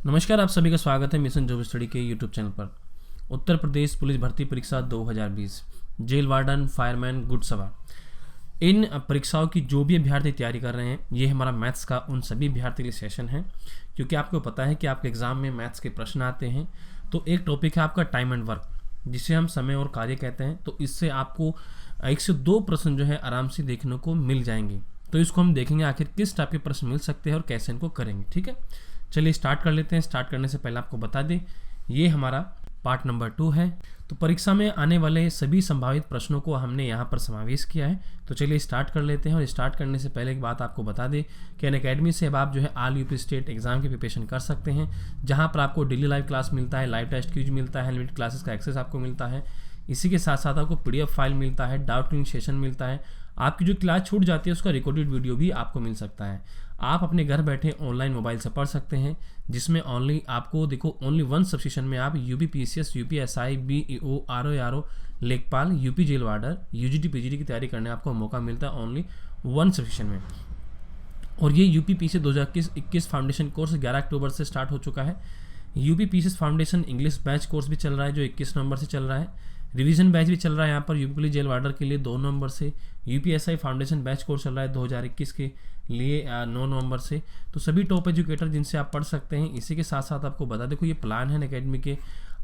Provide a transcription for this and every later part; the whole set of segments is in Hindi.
नमस्कार, आप सभी का स्वागत है मिशन जॉब स्टडी के यूट्यूब चैनल पर। उत्तर प्रदेश पुलिस भर्ती परीक्षा 2020 जेल वार्डन, फायरमैन, गुड सवार, इन परीक्षाओं की जो भी अभ्यर्थी तैयारी कर रहे हैं, ये हमारा मैथ्स का उन सभी अभ्यर्थी के लिए सेशन है। क्योंकि आपको पता है कि आपके एग्जाम में मैथ्स के प्रश्न आते हैं। तो एक टॉपिक है आपका टाइम एंड वर्क, जिसे हम समय और कार्य कहते हैं। तो इससे आपको 1 से 2 प्रश्न जो है आराम से देखने को मिल जाएंगे। तो इसको हम देखेंगे आखिर किस टाइप के प्रश्न मिल सकते हैं और कैसे इनको करेंगे। ठीक है, चलिए स्टार्ट कर लेते हैं। स्टार्ट करने से पहले आपको बता दें, ये हमारा पार्ट नंबर 2 है। तो परीक्षा में आने वाले सभी संभावित प्रश्नों को हमने यहाँ पर समावेश किया है। तो चलिए स्टार्ट कर लेते हैं। और स्टार्ट करने से पहले एक बात आपको बता दें कि अनअकैडमी से अब आप जो है ऑल यूपी स्टेट एग्जाम की प्रिपरेशन कर सकते हैं, जहाँ पर आपको डेली लाइव क्लास मिलता है, लाइव टेस्ट क्विज मिलता है, अनलिमिटेड क्लासेस का एक्सेस आपको मिलता है। इसी के साथ साथ आपको PDF फाइल मिलता है, डाउट क्लियरिंग सेशन मिलता है। आपकी जो क्लास छूट जाती है उसका रिकॉर्डेड वीडियो भी आपको मिल सकता है। आप अपने घर बैठे ऑनलाइन मोबाइल से पढ़ सकते हैं, जिसमें ओनली 1 सब्सक्रिप्शन में आप UP PCS, UP SI, BEO, RO, लेखपाल, UP jail warder, UGT PGT की तैयारी करने आपको मौका मिलता है ओनली 1 सब्सक्रिप्शन में। और ये यूपी PCS 2021 फाउंडेशन कोर्स 11 अक्टूबर से स्टार्ट हो चुका है। UP PCS foundation English batch course भी चल रहा है, जो 21 नवंबर से चल रहा है। रिवीजन बैच भी चल रहा है यहाँ पर यूपी पुलिस जेल वार्डर के लिए 2 नवंबर से। UP SI foundation batch course चल रहा है 2021 के लिए 9 नवंबर से। तो सभी टॉप एजुकेटर जिनसे आप पढ़ सकते हैं। इसी के साथ साथ आपको बता देखो, ये प्लान है अनअकैडमी के,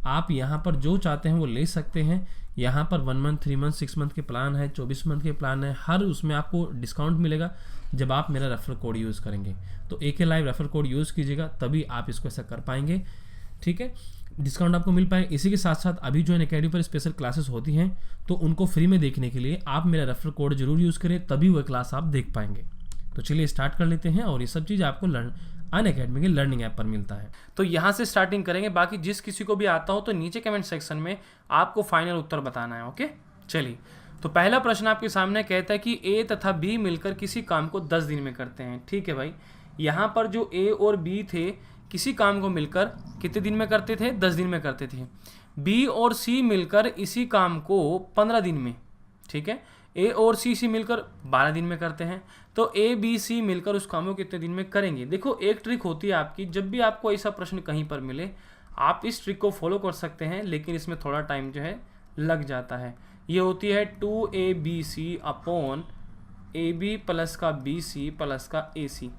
आप यहाँ पर जो चाहते हैं वो ले सकते हैं। यहाँ पर 1 मंथ, 3 मंथ, 6 मंथ के प्लान है, 24 मंथ के प्लान है। हर उसमें आपको डिस्काउंट मिलेगा जब आप मेरा रेफरल कोड यूज़ करेंगे। तो AK live referral code use कीजिएगा, तभी आप इसको ऐसा कर पाएंगे। ठीक है, डिस्काउंट आपको मिल पाए। इसी के साथ साथ अभी जो अनअकैडमी पर स्पेशल क्लासेस होती हैं, तो उनको फ्री में देखने के लिए आप मेरा रेफरल कोड जरूर यूज़ करें, तभी वह क्लास आप देख पाएंगे। तो चलिए स्टार्ट कर लेते हैं। और ये सब चीज़ आपको अनअकैडमी के लर्निंग ऐप पर मिलता है। तो यहाँ से स्टार्टिंग करेंगे। बाकी जिस किसी को भी आता हो तो नीचे कमेंट सेक्शन में आपको फाइनल उत्तर बताना है। ओके, चलिए। तो पहला प्रश्न आपके सामने कहता है कि A तथा B मिलकर किसी काम को 10 दिन में करते हैं। ठीक है भाई, यहाँ पर जो A और B थे, किसी काम को मिलकर कितने दिन में करते थे? 10 दिन में करते थे। B और C मिलकर इसी काम को 15 दिन में, ठीक है। A और C मिलकर 12 दिन में करते हैं। तो A, B, C मिलकर उस काम को कितने दिन में करेंगे? देखो, एक ट्रिक होती है आपकी, जब भी आपको ऐसा प्रश्न कहीं पर मिले, आप इस ट्रिक को फॉलो कर सकते हैं, लेकिन इसमें थोड़ा टाइम जो है लग जाता है। ये होती है 2ABC अपॉन AB प्लस का BC प्लस का AC।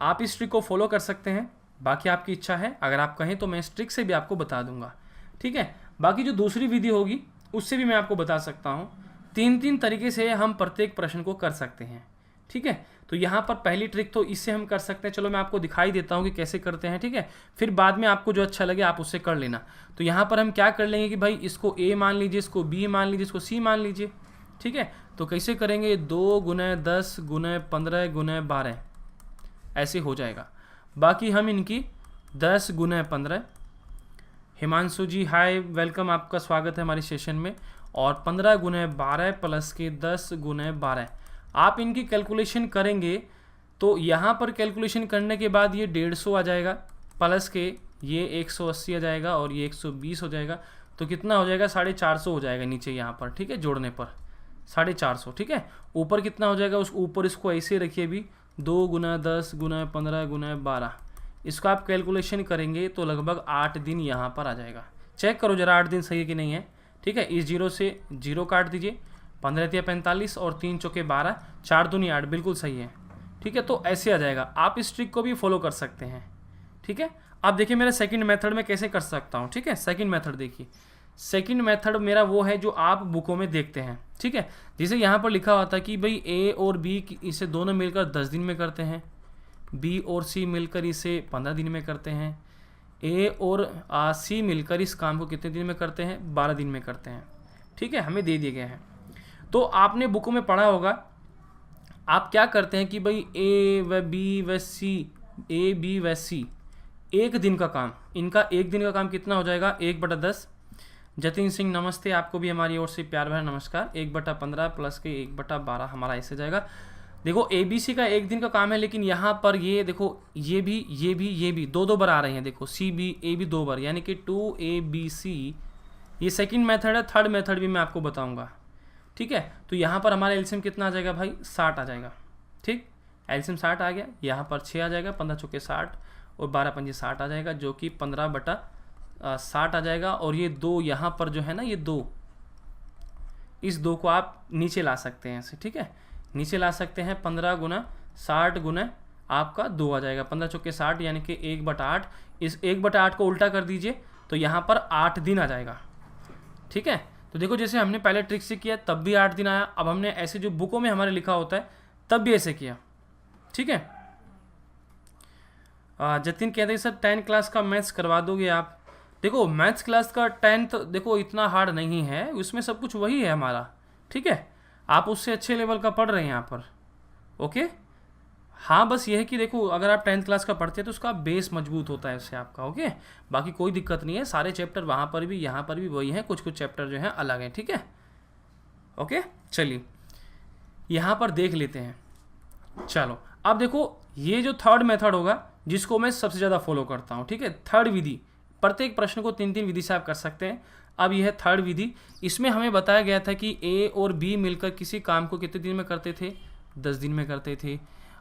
आप इस ट्रिक को फॉलो कर सकते हैं, बाकी आपकी इच्छा है। अगर आप कहें तो मैं इस ट्रिक से भी आपको बता दूंगा। ठीक है, बाकी जो दूसरी विधि होगी उससे भी मैं आपको बता सकता हूँ। 3 तरीके से हम प्रत्येक प्रश्न को कर सकते हैं। ठीक है, तो यहाँ पर पहली ट्रिक तो इससे हम कर सकते हैं। चलो मैं आपको दिखाई देता हूँ कि कैसे करते हैं। ठीक है, फिर बाद में आपको जो अच्छा लगे आप उससे कर लेना। तो यहाँ पर हम क्या कर लेंगे कि भाई इसको A मान लीजिए, इसको B मान लीजिए, इसको C मान लीजिए। ठीक है, तो कैसे करेंगे? 2 × 10 × 15 × 12 ऐसे हो जाएगा। बाकी हम इनकी 10 × 15, हिमांशु जी हाय, वेलकम, आपका स्वागत है हमारे सेशन में। और 15 × 12 प्लस के 10 × 12, आप इनकी कैलकुलेशन करेंगे तो यहाँ पर कैलकुलेशन करने के बाद ये 150 आ जाएगा, प्लस के ये 180 आ जाएगा और ये 120 हो जाएगा। तो कितना हो जाएगा? 450 हो जाएगा नीचे यहाँ पर। ठीक है, जोड़ने पर 450। ठीक है, ऊपर कितना हो जाएगा? उस ऊपर इसको ऐसे रखिए अभी, 2 × 10 × 15 × 12। इसका आप कैलकुलेशन करेंगे तो लगभग 8 दिन यहाँ पर आ जाएगा। चेक करो जरा 8 दिन सही है कि नहीं है। ठीक है, इस 0 से 0 काट दीजिए, 15 × 45 और 3 × 12, 4 दूनी 8, बिल्कुल सही है। ठीक है, तो ऐसे आ जाएगा। आप इस ट्रिक को भी फॉलो कर सकते हैं। ठीक है, आप देखिए मेरा सेकंड मेथड में कैसे कर सकता हूँ। ठीक है, सेकंड मेथड देखिए। सेकंड मेथड मेरा वो है जो आप बुकों में देखते हैं। ठीक है, जैसे यहाँ पर लिखा हुआ था कि भाई A और B इसे दोनों मिलकर 10 दिन में करते हैं, B और C मिलकर इसे 15 दिन में करते हैं, A और C मिलकर इस काम को कितने दिन में करते हैं? 12 दिन में करते हैं। ठीक है, हमें दे दिए गए हैं। तो आपने बुकों में पढ़ा होगा, आप क्या करते हैं कि भाई A व B व C, A B व C, एक दिन का काम, इनका एक दिन का काम कितना हो जाएगा? 1/10। जतिन सिंह नमस्ते, आपको भी हमारी ओर से प्यार भरा नमस्कार। 1/15 प्लस के 1/12 हमारा ऐसे जाएगा। देखो ABC का एक दिन का काम है, लेकिन यहाँ पर ये देखो, ये भी 2 बार आ रहे हैं। देखो CB AB 2 बार, यानी कि 2ABC। ये सेकंड मेथड है। थर्ड मेथड भी मैं आपको बताऊंगा। ठीक है, तो यहाँ पर हमारा एलसीएम कितना आ जाएगा भाई? 60 आ जाएगा। ठीक, एलसीएम 60 आ गया। यहाँ पर 6 आ जाएगा, 15 × 60 और 12 पंजे 60 आ जाएगा, जो कि 15/60 आ जाएगा। और ये 2 यहाँ पर जो है ना, ये 2, इस 2 को आप नीचे ला सकते हैं ऐसे, ठीक है, नीचे ला सकते हैं। 15 गुना 60 गुना आपका 2 आ जाएगा, 15 चौके 60 यानी कि 1/8। इस 1/8 को उल्टा कर दीजिए तो यहाँ पर 8 दिन आ जाएगा, ठीक है। तो देखो जैसे हमने पहले ट्रिक से किया तब भी 8 दिन आया, अब हमने ऐसे जो बुकों में हमारे लिखा होता है तब भी ऐसे किया, ठीक है। जतिन कहते हैं सर 10 क्लास का मैथ्स करवा दोगे आप? देखो मैथ्स क्लास का 10th देखो इतना हार्ड नहीं है, उसमें सब कुछ वही है हमारा, ठीक है। आप उससे अच्छे लेवल का पढ़ रहे हैं यहाँ पर, ओके। हाँ बस ये है कि देखो अगर आप 10th क्लास का पढ़ते हैं तो उसका बेस मजबूत होता है उससे आपका, ओके। बाकी कोई दिक्कत नहीं है, सारे चैप्टर वहाँ पर भी यहाँ पर भी वही हैं, कुछ कुछ चैप्टर जो हैं अलग हैं, ठीक है, ओके। चलिए यहाँ पर देख लेते हैं। चलो अब देखो ये जो थर्ड मेथड होगा जिसको मैं सबसे ज़्यादा फॉलो करता हूँ, ठीक है, थर्ड विधि। प्रत्येक प्रश्न को 3-3 विधि से आप कर सकते हैं। अब यह है थर्ड विधि। इसमें हमें बताया गया था कि ए और बी मिलकर किसी काम को कितने दिन में करते थे? 10 दिन में करते थे।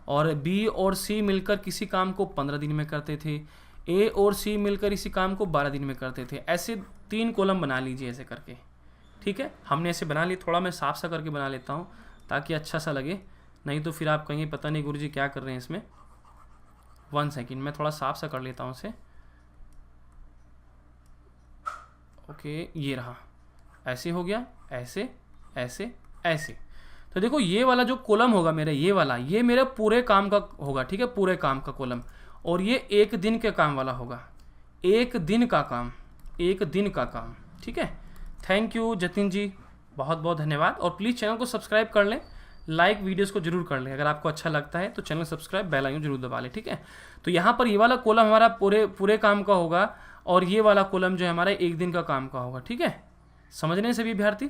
और बी और सी मिलकर किसी काम को 15 दिन में करते थे। ए और सी मिलकर इसी काम को 12 दिन में करते थे। ऐसे 3 कॉलम बना लीजिए ऐसे करके, ठीक है। हमने ऐसे बना लिए, थोड़ा मैं साफ सा करके बना लेता हूँ ताकि अच्छा सा लगे, नहीं तो फिर आप कहेंगे पता नहीं गुरुजी क्या कर रहे हैं इसमें। 1 सेकेंड, मैं थोड़ा साफ सा कर लेता हूँ इसे, ओके। ये रहा, ऐसे हो गया, ऐसे ऐसे ऐसे। तो देखो ये वाला जो कॉलम होगा मेरा, ये वाला, ये मेरे पूरे काम का होगा, ठीक है, पूरे काम का कॉलम। और ये 1 दिन के काम वाला होगा, 1 दिन का काम, 1 दिन का काम, ठीक है। थैंक यू जतिन जी, बहुत बहुत धन्यवाद। और प्लीज़ चैनल को सब्सक्राइब कर लें, लाइक वीडियोस को जरूर कर लें। अगर आपको अच्छा लगता है तो चैनल सब्सक्राइब, बेल आइकन जरूर दबा लें, ठीक है। तो यहाँ पर ये वाला कॉलम हमारा पूरे काम का होगा और ये वाला कॉलम जो है हमारा 1 दिन का काम का होगा, ठीक है। समझ रहे हैं सभी विद्यार्थी?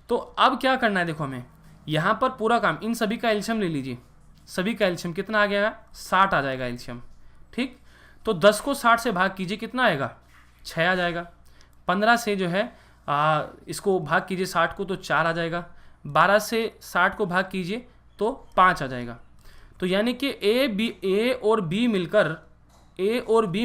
तो अब क्या करना है, देखो हमें यहाँ पर पूरा काम, इन सभी का एलसीएम ले लीजिए। सभी का एलसीएम कितना आ गया? 60 आ जाएगा एलसीएम, ठीक। तो 10 को 60 से भाग कीजिए, कितना आएगा? 6 आ जाएगा। 15 से जो है इसको भाग कीजिए 60 को, तो 4 आ जाएगा। 12 से 60 को भाग कीजिए तो 5 आ जाएगा। तो यानी कि ए और बी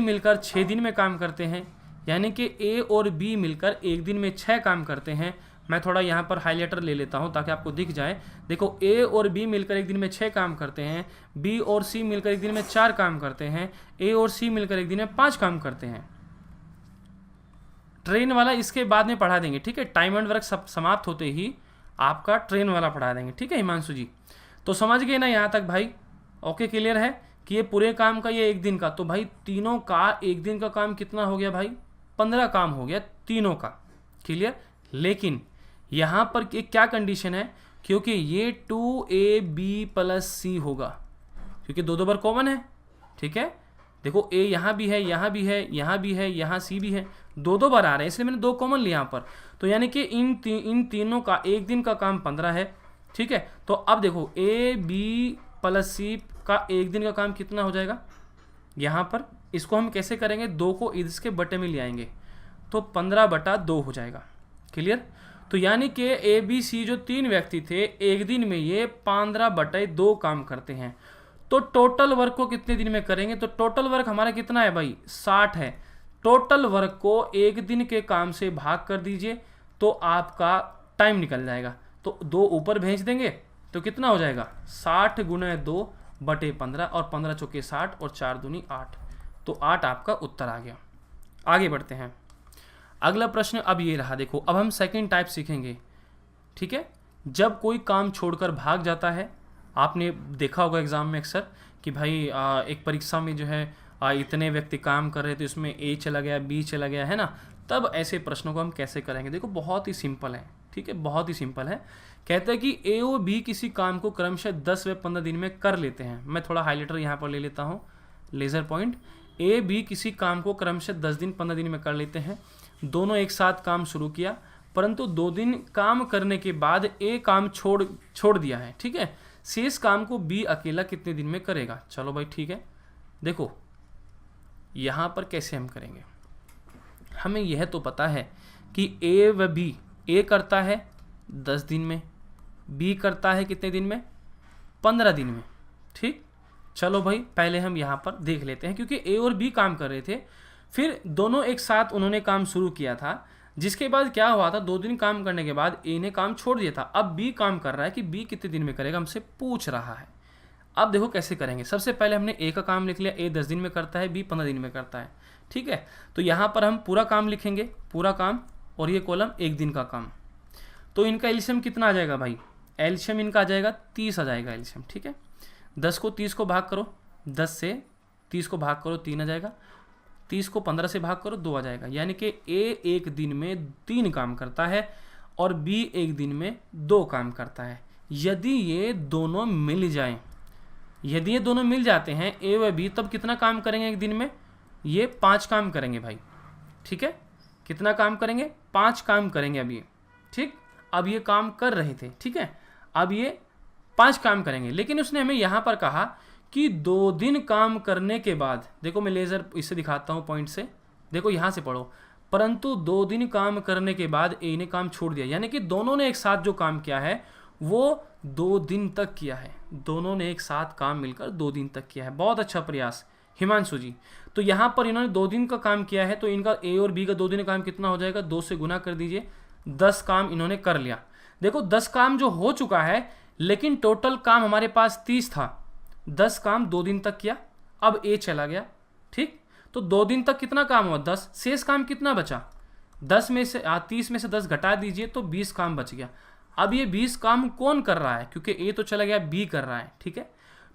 मिलकर 6 दिन में काम करते हैं, यानी कि ए और बी मिलकर 1 दिन में 6 काम करते हैं। मैं थोड़ा यहाँ पर हाइलाइटर ले लेता हूँ ताकि आपको दिख जाए। देखो ए और बी मिलकर 1 दिन में 6 काम करते हैं, बी और सी मिलकर 1 दिन में 4 काम करते हैं, ए और सी मिलकर 1 दिन में 5 काम करते हैं। ट्रेन वाला इसके बाद में पढ़ा देंगे, ठीक है। टाइम एंड वर्क समाप्त होते ही आपका ट्रेन वाला पढ़ा देंगे, ठीक है हिमांशु जी। तो समझ गए ना यहाँ तक भाई? ओके, क्लियर है कि ये पूरे काम का, ये 1 दिन का। तो भाई तीनों का 1 दिन का काम कितना हो गया भाई? 15 काम हो गया तीनों का, क्लियर। लेकिन यहाँ पर एक क्या कंडीशन है, क्योंकि ये 2ab + c होगा, क्योंकि 2 बार कॉमन है, ठीक है। देखो ए यहाँ भी है, यहाँ भी है, यहाँ भी है, यहाँ सी भी है, 2 बार आ रहे हैं, इसलिए मैंने 2 कॉमन लिया यहाँ पर। तो यानी कि इन तीनों का 1 दिन का काम 15 है, ठीक है। तो अब देखो ab + c का 1 दिन का काम कितना हो जाएगा यहाँ पर? इसको हम कैसे करेंगे? 2 को इसके बटे में ले आएंगे तो 15/2 हो जाएगा, क्लियर। तो यानी कि ए बी सी जो 3 व्यक्ति थे, 1 दिन में ये 15/2 काम करते हैं। तो टोटल वर्क को कितने दिन में करेंगे? तो टोटल वर्क हमारा कितना है भाई? 60 है। टोटल वर्क को 1 दिन के काम से भाग कर दीजिए तो आपका टाइम निकल जाएगा। तो 2 ऊपर भेज देंगे तो कितना हो जाएगा? 60 × 2/15 और 15 चौके 60 और 4 दूनी 8। तो 8 आपका उत्तर आ गया। आगे बढ़ते हैं। अगला प्रश्न अब ये रहा, देखो अब हम सेकंड टाइप सीखेंगे, ठीक है। जब कोई काम छोड़कर भाग जाता है, आपने देखा होगा एग्जाम में अक्सर कि भाई एक परीक्षा में जो है इतने व्यक्ति काम कर रहे थे, उसमें ए चला गया, बी चला गया, है ना। तब ऐसे प्रश्नों को हम कैसे करेंगे? देखो बहुत ही सिंपल है, ठीक है, बहुत ही सिंपल है। कहते हैं कि ए और बी किसी काम को क्रमशः 10 व 15 दिन में कर लेते हैं। मैं थोड़ा हाइलाइटर यहाँ पर ले लेता हूँ, लेज़र पॉइंट। ए बी किसी काम को क्रमशः 10 दिन 15 दिन में कर लेते हैं। दोनों एक साथ काम शुरू किया, परंतु 2 दिन काम करने के बाद ए काम छोड़ दिया है, ठीक है। शेष काम को बी अकेला कितने दिन में करेगा? चलो भाई ठीक है, देखो यहाँ पर कैसे हम करेंगे। हमें यह तो पता है कि ए व बी, ए करता है 10 दिन में, बी करता है कितने दिन में? 15 दिन में, ठीक। चलो भाई पहले हम यहाँ पर देख लेते हैं, क्योंकि ए और बी काम कर रहे थे, फिर दोनों एक साथ उन्होंने काम शुरू किया था, जिसके बाद क्या हुआ था, 2 दिन काम करने के बाद ए ने काम छोड़ दिया था। अब बी काम कर रहा है कि बी कितने दिन में करेगा, हमसे पूछ रहा है। अब देखो कैसे करेंगे। सबसे पहले हमने ए का काम लिख लिया, ए 10 दिन में करता है, बी 15 दिन में करता है, ठीक है। तो यहाँ पर हम पूरा काम लिखेंगे, पूरा काम, और ये कॉलम 1 दिन का काम। तो इनका एलसीएम कितना आ जाएगा भाई, एलसीएम इनका आ जाएगा 30 आ जाएगा एलसीएम, ठीक है। 10 को 30 को भाग करो, 10 से 30 को भाग करो 3 आ जाएगा, 30 को 15 से भाग करो 2 आ जाएगा। यानी कि ए 1 दिन में 3 काम करता है और बी 1 दिन में 2 काम करता है। यदि ये दोनों मिल जाएं, यदि ये दोनों मिल जाते हैं ए व बी, तब कितना काम करेंगे एक दिन में, ये 5 काम करेंगे भाई, ठीक है। कितना काम करेंगे, 5 काम करेंगे अब ये, ठीक। अब ये काम कर रहे थे, ठीक है, अब ये 5 काम करेंगे। लेकिन उसने हमें यहाँ पर कहा कि 2 दिन काम करने के बाद, देखो मैं लेज़र इससे दिखाता हूँ पॉइंट से, देखो यहाँ से पढ़ो, परंतु 2 दिन काम करने के बाद ए ने काम छोड़ दिया। यानी कि दोनों ने एक साथ जो काम किया है वो 2 दिन तक किया है, दोनों ने एक साथ काम मिलकर 2 दिन तक किया है। बहुत अच्छा प्रयास हिमांशु जी। तो यहाँ पर इन्होंने 2 दिन का काम किया है, तो इनका ए और बी का 2 दिन का काम कितना हो जाएगा, 2 से गुना कर दीजिए, 10 काम इन्होंने कर लिया। देखो 10 काम जो हो चुका है, लेकिन टोटल काम हमारे पास 30 था, 10 काम 2 दिन तक किया, अब ए चला गया, ठीक। तो 2 दिन तक कितना काम हुआ, 10, शेष काम कितना बचा, 10 में से 30 में से 10 घटा दीजिए तो 20 काम बच गया। अब ये 20 काम कौन कर रहा है, क्योंकि ए तो चला गया, बी कर रहा है, ठीक है।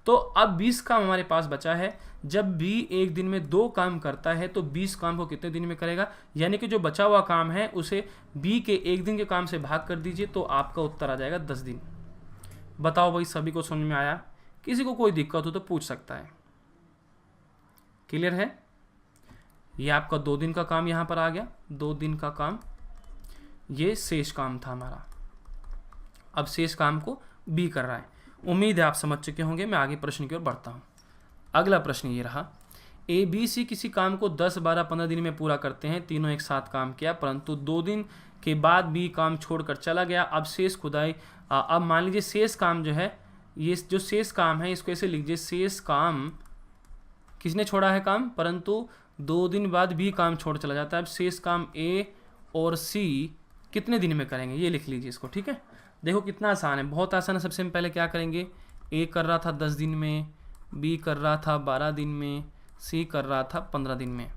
तो अब 20 काम हमारे पास बचा है। जब बी 1 दिन में 2 काम करता है तो 20 काम को कितने दिन में करेगा, यानी कि जो बचा हुआ काम है उसे बी के 1 दिन के काम से भाग कर दीजिए, तो आपका उत्तर आ जाएगा 10 दिन। बताओ भाई सभी को समझ में आया, किसी को कोई दिक्कत हो तो पूछ सकता है। क्लियर है, ये आपका 2 दिन का काम यहाँ पर आ गया, 2 दिन का काम, ये शेष काम था हमारा। अब शेष काम को बी कर रहा है। उम्मीद है आप समझ चुके होंगे। मैं आगे प्रश्न की ओर बढ़ता हूँ। अगला प्रश्न ये रहा, ए बी सी किसी काम को 10, 12, 15 दिन में पूरा करते हैं, तीनों एक साथ काम किया, परंतु 2 दिन के बाद बी काम छोड़कर चला गया। अब शेष खुदाई, अब मान लीजिए शेष काम जो है, ये जो शेष काम है इसको ऐसे लीजिए, शेष काम किसने छोड़ा है काम, परंतु 2 दिन बाद बी काम छोड़ चला जाता है। अब शेष काम ए और सी कितने दिन में करेंगे, ये लिख लीजिए इसको, ठीक है। देखो कितना आसान है, बहुत आसान है। सबसे पहले क्या करेंगे, ए कर रहा था 10 दिन में, बी कर रहा था 12 दिन में, सी कर रहा था 15 दिन में।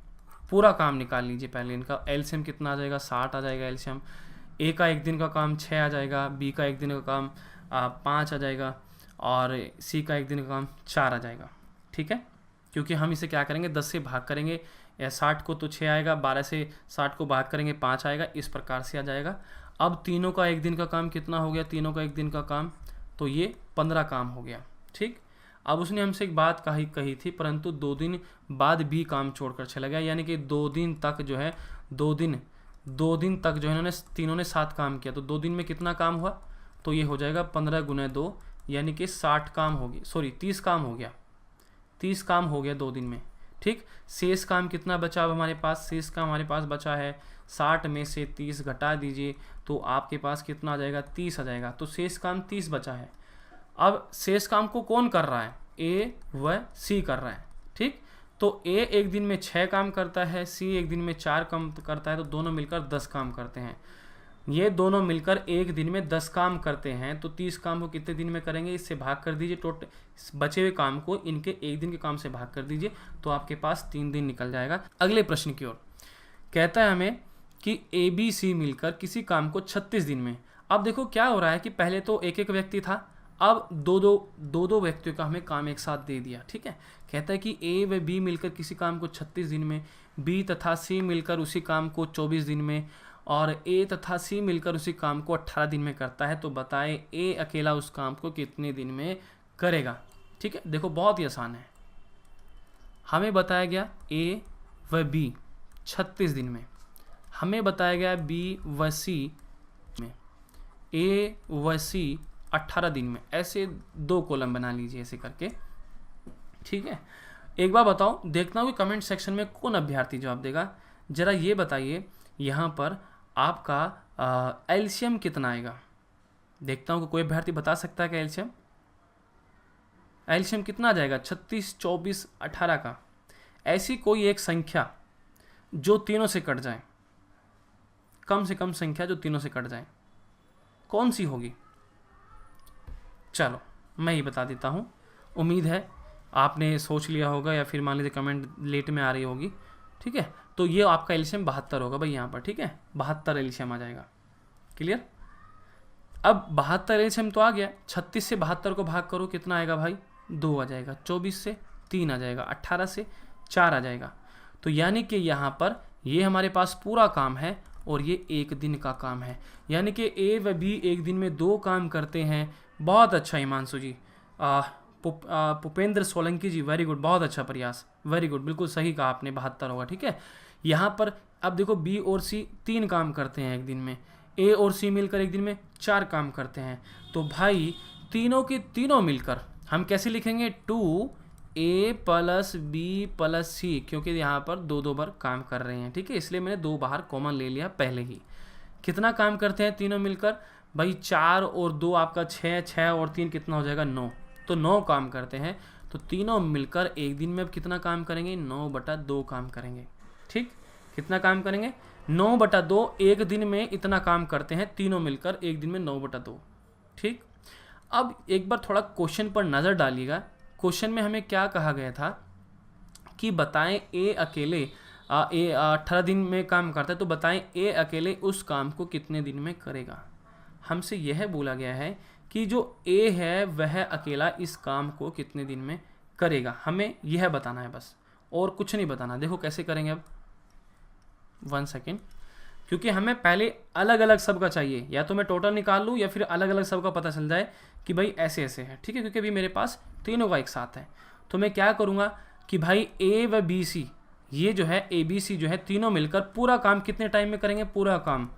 पूरा काम निकाल लीजिए पहले। इनका एलसीएम कितना आ जाएगा, 60 आ जाएगा एलसीएम। ए का 1 दिन का काम 6 आ जाएगा, बी का 1 दिन का काम 5 आ जाएगा, और सी का 1 दिन का काम 4 आ जाएगा, ठीक है। क्योंकि हम इसे क्या करेंगे, 10 से भाग करेंगे, या 60 को तो 6 आएगा, 12 से 60 को भाग करेंगे 5 आएगा, इस प्रकार से आ जाएगा। अब तीनों का 1 दिन का काम कितना हो गया, तीनों का 1 दिन का काम, तो ये 15 काम हो गया, ठीक। अब उसने हमसे एक बात कही थी, परंतु 2 दिन बाद भी काम छोड़कर चला गया। यानी कि 2 दिन तक जो है, 2 दिन तक जो है इन्होंने तीनों ने 7 काम किया, तो 2 दिन में कितना काम हुआ, तो ये हो जाएगा 15 गुना 2, यानी कि 60 काम हो गया, सॉरी 30 काम हो गया, 30 काम हो गया 2 दिन में, ठीक। शेष काम कितना बचा अब हमारे पास, शेष काम हमारे पास बचा है 60 में से 30 घटा दीजिए तो आपके पास कितना आ जाएगा, 30 आ जाएगा। तो शेष काम 30 बचा है। अब शेष काम को कौन कर रहा है, ए व सी कर रहा है, ठीक। तो ए 1 दिन में 6 काम करता है, सी 1 दिन में 4 काम करता है, तो दोनों मिलकर 10 काम करते हैं। ये दोनों मिलकर 1 दिन में 10 काम करते हैं, तो 30 काम को कितने दिन में करेंगे, इससे भाग कर दीजिए, टोटल बचे हुए काम को इनके 1 दिन के काम से भाग कर दीजिए, तो आपके पास 3 दिन निकल जाएगा। अगले प्रश्न की ओर कहता है हमें कि ए बी सी मिलकर किसी काम को 36 दिन में। अब देखो क्या हो रहा है कि पहले तो एक व्यक्ति था, अब दो व्यक्तियों का हमें काम एक साथ दे दिया, ठीक है। कहता है कि ए व बी मिलकर किसी काम को 36 दिन में, बी तथा सी मिलकर उसी काम को 24 दिन में, और ए तथा सी मिलकर उसी काम को 18 दिन में करता है। तो बताए ए अकेला उस काम को कितने दिन में करेगा, ठीक है। देखो बहुत ही आसान है, हमें बताया गया ए व बी 36 दिन में, हमें बताया गया बी व सी में, ए व सी 18 दिन में। ऐसे 2 कॉलम बना लीजिए ऐसे करके, ठीक है। एक बार बताओ, देखना हूँ कि कमेंट सेक्शन में कौन अभ्यर्थी जवाब देगा। जरा ये बताइए यहाँ पर आपका एलसीएम कितना आएगा। देखता हूँ कि कोई अभ्यर्थी बता सकता है क्या एलसीएम। एलसीएम कितना आ जाएगा 36, 24, 18 का। ऐसी कोई एक संख्या जो तीनों से कट जाए, कम से कम संख्या जो तीनों से कट जाए, कौन सी होगी? चलो मैं ही बता देता हूँ, उम्मीद है आपने सोच लिया होगा या फिर मान लीजिए कमेंट लेट में आ रही होगी। ठीक है, तो ये आपका एलसीएम 72 होगा भाई यहाँ पर। ठीक है, 72 एलसीएम आ जाएगा। क्लियर? अब 72 एलसीएम तो आ गया, 36 से 72 को भाग करो, कितना आएगा भाई? 2 आ जाएगा। 24 से 3 आ जाएगा। 18 से 4 आ जाएगा। तो यानी कि यहाँ पर ये हमारे पास पूरा काम है और ये एक दिन का काम है, यानी कि ए व बी एक दिन में 2 काम करते हैं। बहुत अच्छा हिमांशु जी, पुपेंद्र सोलंकी जी, वेरी गुड, बहुत अच्छा प्रयास, वेरी गुड, बिल्कुल सही कहा आपने, 72 होगा। ठीक है, यहाँ पर अब देखो बी और सी 3 काम करते हैं एक दिन में, ए और सी मिलकर एक दिन में 4 काम करते हैं। तो भाई तीनों के तीनों मिलकर हम कैसे लिखेंगे? 2a + b + c, क्योंकि यहाँ पर 2 बार काम कर रहे हैं। ठीक है, इसलिए मैंने 2 बाहर कॉमन ले लिया पहले ही। कितना काम करते हैं तीनों मिलकर? भाई 4 और 2 आपका 6, 6 और 3 कितना हो जाएगा? 9। तो 9 काम करते हैं। तो तीनों मिलकर एक दिन में अब कितना काम करेंगे? 9/2 काम करेंगे। ठीक, कितना काम करेंगे? 9/2। एक दिन में इतना काम करते हैं तीनों मिलकर एक दिन में 9/2। ठीक, अब एक बार थोड़ा क्वेश्चन पर नज़र डालिएगा। क्वेश्चन में हमें क्या कहा गया था कि बताएं ए अकेले 18 दिन में काम करता है, तो बताएं ए अकेले उस काम को कितने दिन में करेगा। हमसे यह बोला गया है कि जो ए है वह अकेला इस काम को कितने दिन में करेगा, हमें यह बताना है बस, और कुछ नहीं बताना। देखो कैसे करेंगे अब, 1 सेकेंड, क्योंकि हमें पहले अलग अलग सब का चाहिए, या तो मैं टोटल निकाल लूँ या फिर अलग अलग सब का पता चल जाए कि भाई ऐसे ऐसे है। ठीक है, क्योंकि अभी मेरे पास तीनों का एक साथ है। तो मैं क्या करूँगा कि भाई ए व बी सी, ये जो है ए बी सी जो है तीनों मिलकर पूरा काम कितने टाइम में करेंगे? पूरा काम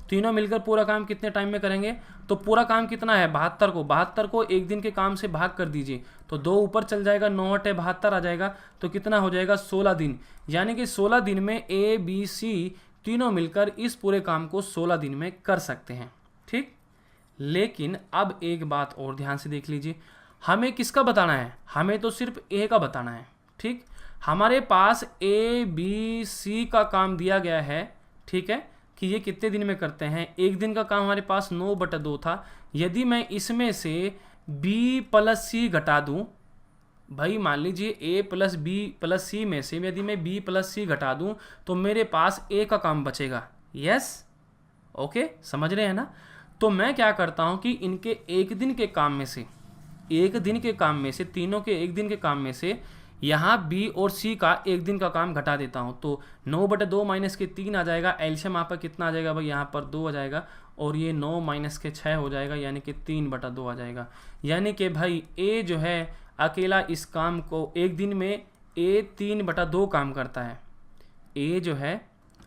तीनों मिलकर पूरा काम कितने टाइम में करेंगे? तो पूरा काम कितना है? 72 को एक दिन के काम से भाग कर दीजिए, तो 2 ऊपर चल जाएगा, 9 × 72 आ जाएगा। तो कितना हो जाएगा? 16 दिन। यानी कि 16 दिन में ए बी सी तीनों मिलकर इस पूरे काम को 16 दिन में कर सकते हैं। ठीक, लेकिन अब एक बात और ध्यान से देख लीजिए, हमें किसका बताना है? हमें तो सिर्फ ए का बताना है। ठीक, हमारे पास ए बी सी का काम दिया गया है। ठीक है, कि ये कितने दिन में करते हैं। एक दिन का काम हमारे पास 9/2 था। यदि मैं इसमें से b + c घटा दूं, भाई मान लीजिए a + b + c में से यदि मैं b + c घटा दूं तो मेरे पास a का काम बचेगा। यस, ओके, समझ रहे हैं ना? तो मैं क्या करता हूं कि इनके एक दिन के काम में से, एक दिन के काम में से, तीनों के एक दिन के काम में से यहाँ बी और सी का एक दिन का काम घटा देता हूँ। तो 9/2 - के 3 आ जाएगा। एलसीएम आपका कितना आ जाएगा भाई? यहाँ पर 2 आ जाएगा, और ये 9 - के 6 हो जाएगा, यानी कि 3/2 आ जाएगा। यानी कि भाई ए जो है अकेला इस काम को एक दिन में ए 3/2 काम करता है। ए जो है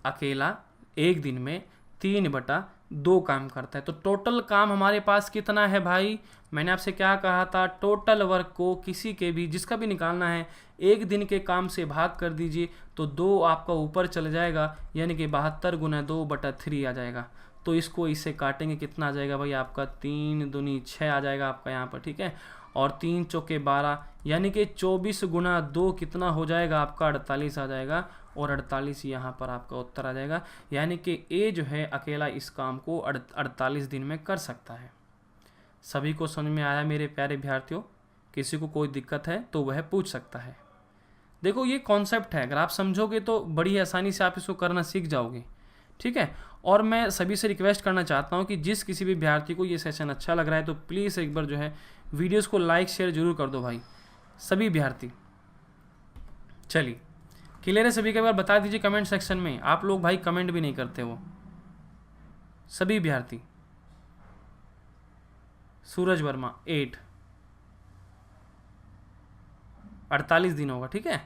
अकेला एक दिन में 3/2 काम करता है। तो टोटल काम हमारे पास कितना है भाई? मैंने आपसे क्या कहा था? टोटल वर्क को किसी के भी, जिसका भी निकालना है, एक दिन के काम से भाग कर दीजिए, तो 2 आपका ऊपर चल जाएगा, यानी कि 72 × 2/3 आ जाएगा। तो इसको इससे काटेंगे, कितना आ जाएगा भाई? आपका 3 दूनी 6 आ जाएगा आपका यहाँ पर। ठीक है, और 3 चौके 12, यानी कि 24 × 2 कितना हो जाएगा आपका? 48 आ जाएगा, और 48 यहाँ पर आपका उत्तर आ जाएगा। यानी कि ए जो है अकेला इस काम को 48 दिन में कर सकता है। सभी को समझ में आया मेरे प्यारे विद्यार्थियों? किसी को कोई दिक्कत है तो वह पूछ सकता है। देखो ये कॉन्सेप्ट है, अगर आप समझोगे तो बड़ी आसानी से आप इसको करना सीख जाओगे। ठीक है, और मैं सभी से रिक्वेस्ट करना चाहता हूँ कि जिस किसी भी विद्यार्थी को ये सेशन अच्छा लग रहा है तो प्लीज़ एक बार जो है वीडियोज़ को लाइक शेयर जरूर कर दो भाई, सभी विद्यार्थी। चलिए, क्लियर है सभी का? एक बार बता दीजिए कमेंट सेक्शन में। आप लोग भाई कमेंट भी नहीं करते हो, सभी विद्यार्थी। सूरज वर्मा 8, 48 दिन होगा। ठीक है,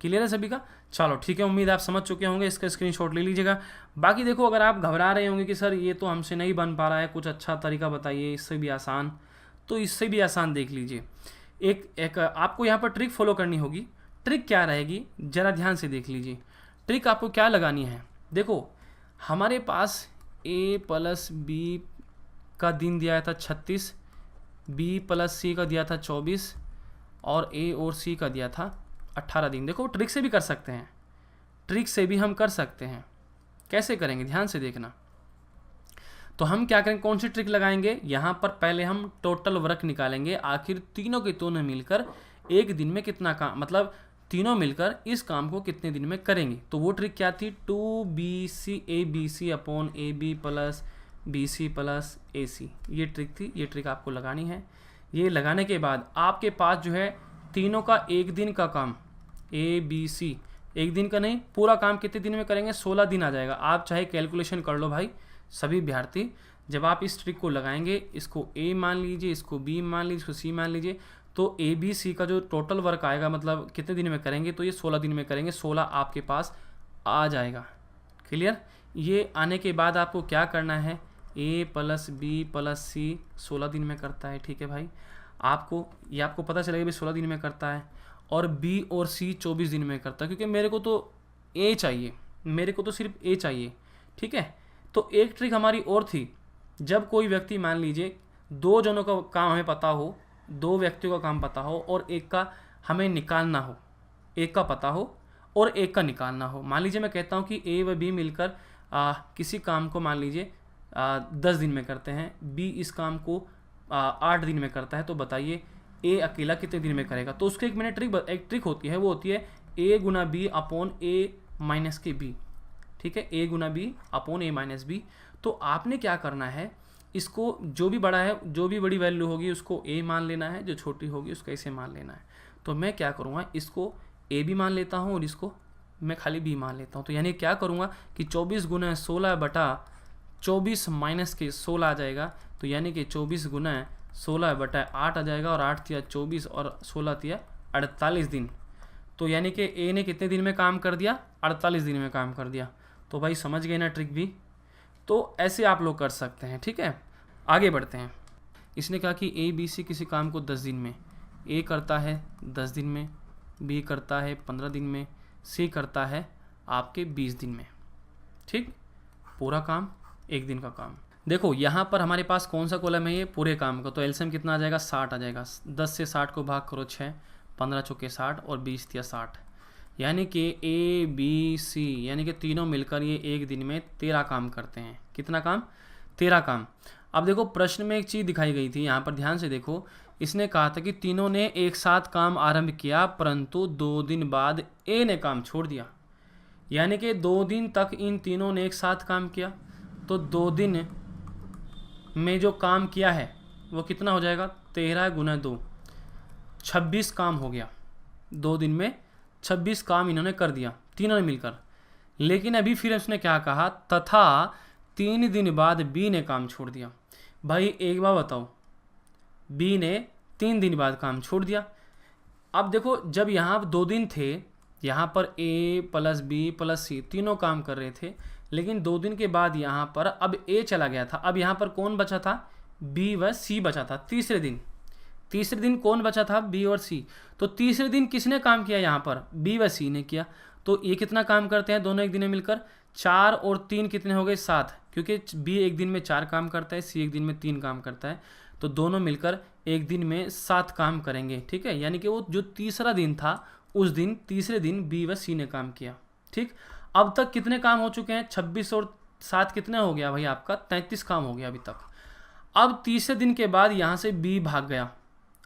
क्लियर है सभी का? चलो ठीक है, उम्मीद आप समझ चुके होंगे। इसका स्क्रीनशॉट ले लीजिएगा। बाकी देखो, अगर आप घबरा रहे होंगे कि सर ये तो हमसे नहीं बन पा रहा है, कुछ अच्छा तरीका बताइए इससे भी आसान, तो इससे भी आसान देख लीजिए। एक आपको यहाँ पर ट्रिक फॉलो करनी होगी। ट्रिक क्या रहेगी ज़रा ध्यान से देख लीजिए। ट्रिक आपको क्या लगानी है? देखो, हमारे पास a + b का दिन दिया था 36, b + c का दिया था 24, और ए और सी का दिया था 18 दिन। देखो ट्रिक से भी कर सकते हैं, ट्रिक से भी हम कर सकते हैं। कैसे करेंगे ध्यान से देखना। तो हम क्या करेंगे, कौन सी ट्रिक लगाएंगे, यहाँ पर पहले हम टोटल वर्क निकालेंगे, आखिर तीनों के तीनों मिलकर एक दिन में कितना काम, मतलब तीनों मिलकर इस काम को कितने दिन में करेंगे। तो वो ट्रिक क्या थी, 2BC ABC upon AB plus BC plus AC, ये ट्रिक थी। ये ट्रिक आपको लगानी है। ये लगाने के बाद आपके पास जो है तीनों का एक दिन का काम ABC, एक दिन का नहीं पूरा काम कितने दिन में करेंगे, 16 दिन आ जाएगा। आप चाहे कैलकुलेशन कर लो भाई सभी विद्यार्थी। जब आप इस ट्रिक को लगाएंगे, इसको A मान लीजिए, इसको B मान लीजिए, इसको C मान लीजिए, तो ABC का जो टोटल वर्क आएगा, मतलब कितने दिन में करेंगे, तो ये 16 दिन में करेंगे, 16 आपके पास आ जाएगा। क्लियर। ये आने के बाद आपको क्या करना है, A plus B plus C 16 दिन में करता है, ठीक है भाई। आपको पता चलेगा भी 16 दिन में करता है, और B और C 24 दिन में करता है, क्योंकि मेरे को तो A चाहिए, मेरे को तो सिर्फ A चाहिए, ठीक है। तो एक ट्रिक हमारी और थी, जब कोई व्यक्ति मान लीजिए 2 जनों का काम हमें पता हो, 2 व्यक्तियों का काम पता हो और एक का हमें निकालना हो, एक का पता हो और एक का निकालना हो। मान लीजिए मैं कहता हूँ कि A व B मिलकर किसी काम को मान लीजिए 10 दिन में करते हैं, B इस काम को 8 दिन में करता है, तो बताइए A अकेला कितने दिन में करेगा। तो उसके एक ट्रिक होती है, वो होती है A Guna B upon A minus के B, ठीक है, A Guna B upon A minus B। तो आपने क्या करना है, इसको जो भी बड़ा है, जो भी बड़ी वैल्यू होगी उसको A मान लेना है, जो छोटी होगी उसको ऐसे मान लेना है। तो मैं क्या करूँगा, इसको A भी मान लेता हूँ और इसको मैं खाली B मान लेता हूँ। तो यानी क्या करूँगा कि 24 गुना 16 बटा 24 माइनस के 16 आ जाएगा। तो यानी कि 24 गुना 16 बटा 8 आ जाएगा, और 8 तिया 24 और 16 तिया 48 दिन। तो यानी कि A ने कितने दिन में काम कर दिया, 48 दिन में काम कर दिया। तो भाई समझ गए ना ट्रिक भी। तो ऐसे आप लोग कर सकते हैं, ठीक है। आगे बढ़ते हैं। इसने कहा कि ABC किसी काम को 10 दिन में, A करता है 10 दिन में, B करता है 15 दिन में, C करता है आपके 20 दिन में, ठीक। पूरा काम एक दिन का काम। देखो यहाँ पर हमारे पास कौन सा कॉलम है, ये पूरे काम का। तो एलसीएम कितना आ जाएगा, 60 आ जाएगा। 10 से 60 को भाग करो 6, 15 चौके 60 और 20 तिया 60, यानी कि ABC यानी कि तीनों मिलकर ये एक दिन में 13 काम करते हैं। कितना काम, 13 काम। अब देखो प्रश्न में एक चीज़ दिखाई गई थी, यहाँ पर ध्यान से देखो। इसने कहा था कि तीनों ने एक साथ काम आरंभ किया, परंतु 2 दिन बाद A ने काम छोड़ दिया। यानी कि 2 दिन तक इन तीनों ने एक साथ काम किया, तो 2 दिन में जो काम किया है वो कितना हो जाएगा, 13 गुना 2, 26 काम हो गया। 2 दिन में 26 काम इन्होंने कर दिया तीनों ने मिलकर। लेकिन अभी फिर उसने क्या कहा, तथा 3 दिन बाद B ने काम छोड़ दिया। भाई एक बार बताओ, B ने 3 दिन बाद काम छोड़ दिया। अब देखो जब यहाँ 2 दिन थे, यहाँ पर A plus B plus C तीनों काम कर रहे थे, लेकिन 2 दिन के बाद यहाँ पर अब A चला गया था। अब यहाँ पर कौन बचा था, B व C बचा था। तीसरे दिन कौन बचा था, B और C। तो तीसरे दिन किसने काम किया, यहाँ पर B व C ने किया। तो ये कितना काम करते हैं दोनों एक दिन में मिलकर, 4 और 3 कितने हो गए, 7, क्योंकि B एक दिन में 4 काम करता है, C एक दिन में 3 काम करता है। तो दोनों मिलकर एक दिन में 7 काम करेंगे, ठीक है। यानी कि वो जो तीसरा दिन था, उस दिन तीसरे दिन B व C ने काम किया, ठीक। अब तक कितने काम हो चुके हैं, 26 और 7 कितने हो गया भाई आपका, 33 काम हो गया अभी तक। अब तीसरे दिन के बाद यहाँ से B भाग गया,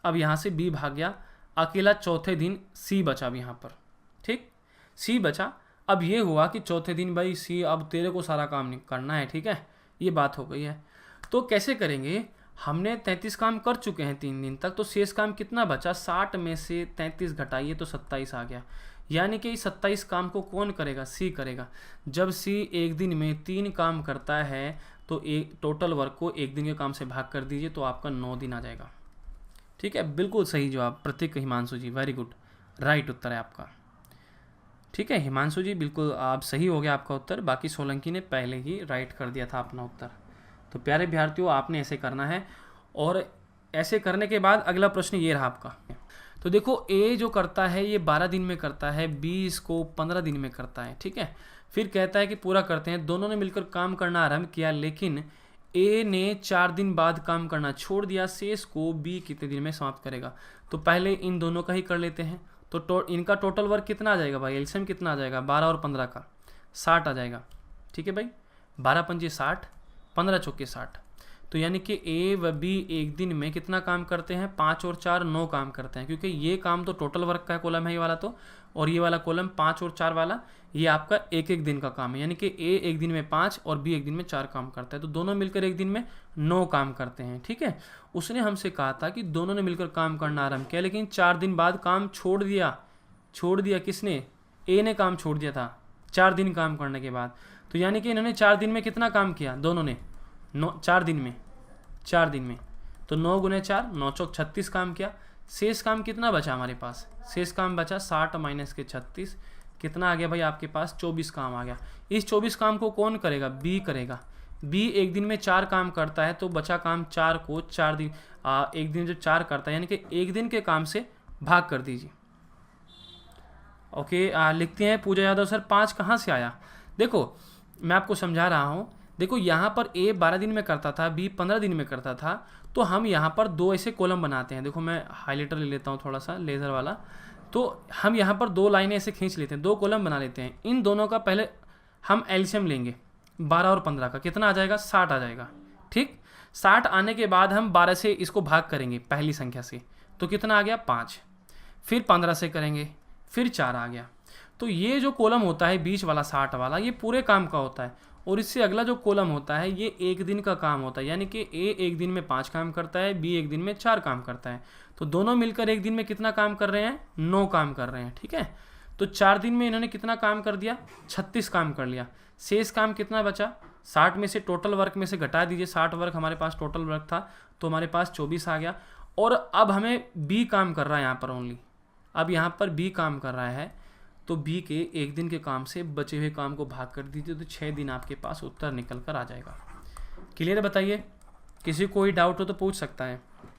अब यहाँ से B भाग गया, अकेला चौथे दिन C बचा अब यहाँ पर, ठीक। C बचा। अब ये हुआ कि चौथे दिन भाई C, अब तेरे को सारा काम करना है, ठीक है, ये बात हो गई है। तो कैसे करेंगे, हमने 33 काम कर चुके हैं 3 दिन तक, तो शेष काम कितना बचा, 60 में से 33 घटाइए तो 27 आ गया। यानी कि 27 काम को कौन करेगा, C करेगा। जब C एक दिन में 3 काम करता है तो एक टोटल वर्क को एक दिन के काम से भाग कर दीजिए, तो आपका 9 दिन आ जाएगा, ठीक है। बिल्कुल सही जवाब प्रतीक हिमांशु जी, वेरी गुड, राइट उत्तर है आपका, ठीक है हिमांशु जी, बिल्कुल आप सही हो गया आपका उत्तर। बाकी सोलंकी ने पहले ही राइट कर दिया था अपना उत्तर। तो प्यारे विद्यार्थियों, आपने ऐसे करना है, और ऐसे करने के बाद अगला प्रश्न ये रहा आपका। तो देखो A जो करता है ये 12 दिन में करता है, B इसको 15 दिन में करता है, ठीक है। फिर कहता है कि पूरा करते हैं। दोनों ने मिलकर काम करना आरंभ किया, लेकिन ए ने 4 दिन बाद काम करना छोड़ दिया, शेष को बी कितने दिन में समाप्त करेगा। तो पहले इन दोनों का ही कर लेते हैं। तो इनका टोटल वर्क कितना आ जाएगा भाई, एलसीएम कितना आ जाएगा, 12 और 15 का 60 आ जाएगा। ठीक है भाई, 12 पंजे 60, 15 चौके 60। तो यानी कि ए व बी एक दिन में कितना काम करते हैं, 5 और 4 9 काम करते हैं, क्योंकि ये काम तो टोटल वर्क का कॉलम है ये वाला तो, और ये वाला कॉलम 5 और 4 वाला ये आपका एक एक दिन का काम है। यानी कि ए एक दिन में 5 और बी एक दिन में 4 काम करता है, तो दोनों मिलकर एक दिन में 9 काम करते हैं। ठीक है, उसने हमसे कहा था कि दोनों ने मिलकर काम करना आरम्भ किया, लेकिन 4 दिन बाद काम छोड़ दिया किसने, ए ने काम छोड़ दिया था 4 दिन काम करने के बाद। तो यानी कि इन्होंने 4 दिन में कितना काम किया, दोनों ने 4 दिन में तो 9 गुने 4 9 चौक 36 काम किया। शेष काम कितना बचा हमारे पास, शेष काम बचा 60 माइनस के 36, कितना आ गया भाई आपके पास 24 काम आ गया। इस 24 काम को कौन करेगा, बी करेगा। बी एक दिन में 4 काम करता है, तो बचा काम 4 को 4 दिन एक दिन जो 4 करता है यानी कि एक दिन के काम से भाग कर दीजिए। ओके, लिखते हैं पूजा यादव सर 5 कहाँ से आया। देखो मैं आपको समझा रहा हूँ, देखो यहाँ पर ए 12 दिन में करता था, बी 15 दिन में करता था, तो हम यहाँ पर 2 ऐसे कॉलम बनाते हैं। देखो मैं हाईलाइटर ले लेता हूँ थोड़ा सा लेज़र वाला, तो हम यहाँ पर 2 लाइनें ऐसे खींच लेते हैं, 2 कॉलम बना लेते हैं। इन दोनों का पहले हम एलसीएम लेंगे, 12 और 15 का कितना आ जाएगा, 60 आ जाएगा। ठीक, 60 आने के बाद हम 12 से इसको भाग करेंगे पहली संख्या से, तो कितना आ गया 5, फिर 15 से करेंगे, फिर 4 आ गया। तो ये जो कॉलम होता है बीच वाला 60 वाला, ये पूरे काम का होता है, और इससे अगला जो कॉलम होता है ये एक दिन का काम होता है। यानी कि ए एक दिन में 5 काम करता है, बी एक दिन में 4 काम करता है, तो दोनों मिलकर एक दिन में कितना काम कर रहे हैं, 9 काम कर रहे हैं। ठीक है, तो 4 दिन में इन्होंने कितना काम कर दिया, 36 काम कर लिया। शेष काम कितना बचा, 60 में से टोटल वर्क में से घटा दीजिए, 60 वर्क हमारे पास टोटल वर्क था, तो हमारे पास 24 आ गया। और अब हमें बी काम कर रहा है यहाँ पर ओनली, अब यहाँ पर बी काम कर रहा है, तो बी के एक दिन के काम से बचे हुए काम को भाग कर दीजिए, तो 6 दिन आपके पास उत्तर निकल कर आ जाएगा। क्लियर है, बताइए, किसी को कोई डाउट हो तो पूछ सकता है।